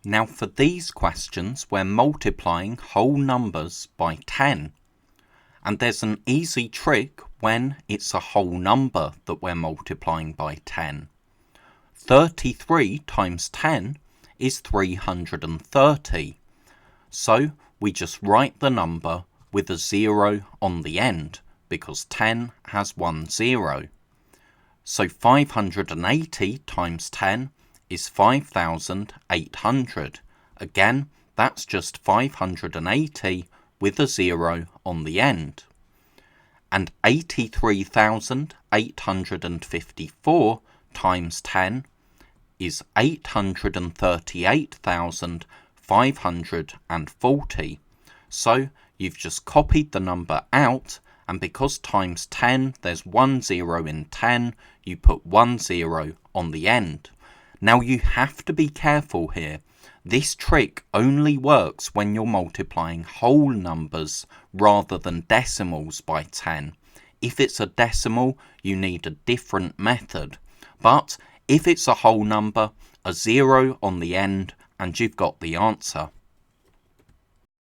Now for these questions, we're multiplying whole numbers by 10. And there's an easy trick when it's a whole number that we're multiplying by 10. 33 times 10 is 330. So we just write the number with a 0 on the end because 10 has one 0. So 580 times 10 is 5,800. Again, that's just 580 with a 0 on the end. And 83,854 times 10 is 838,540. So you've just copied the number out, and because times 10 there's one 0 in 10, you put 1 0 on the end. Now you have to be careful here. This trick only works when you're multiplying whole numbers rather than decimals by 10. If it's a decimal, you need a different method. But if it's a whole number, a 0 on the end, and you've got the answer.